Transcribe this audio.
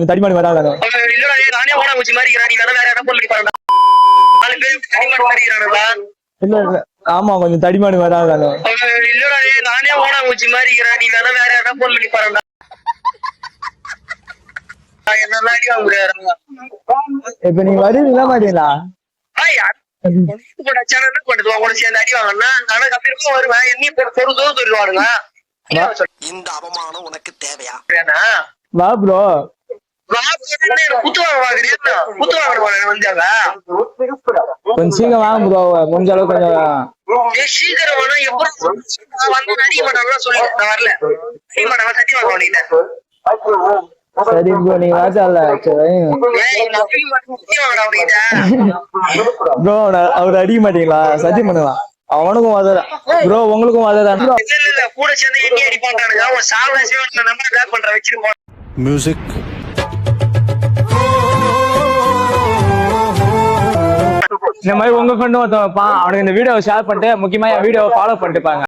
கொஞ்சம் தடிமாடி வராங்க. இல்லடா நானே ஓட வச்சு மாதிரி நீ வேற வேற இடம் போட்டு பாருடா. 4 பேர் தடிமாடி மாறிக்கிறானுடா. இல்ல ஆமா கொஞ்சம் தடிமாடி வராங்க. இல்லடா நானே ஓட வச்சு மாதிரி நீ வேற வேற இடம் போட்டு பாருடா. என்னெல்லாம் அடி வாங்க முடியாது. இப்ப நீங்க வருவீங்களா மாட்டீங்களா? இந்த அவமானம் உனக்கு தேவையா? வா ப்ரோ. கொஞ்சம் சீக்கிரம் வாங்க ப்ரோ. முடிஞ்ச அளவுக்கு கொஞ்சம் சீக்கிரம் சரி ப்ரோ நீங்க வாச்சால ப்ரோ அவர் அடிக்க மாட்டீங்களா? சத்தியம் பண்ணுவா. அவனுக்கும் வாததான் ப்ரோ உங்களுக்கும் வாததான். கூட சேர்ந்து எண்ணி அடி பண்றானுங்க. மியூசிக் இந்த மாதிரி உங்க ஃப்ரெண்டும் ஒருத்தன் வைப்பான். அவனுக்கு இந்த வீடியோவை ஷேர் பண்ணிட்டு முக்கியமா என் வீடியோவை ஃபாலோ பண்ணிட்டு பாங்க.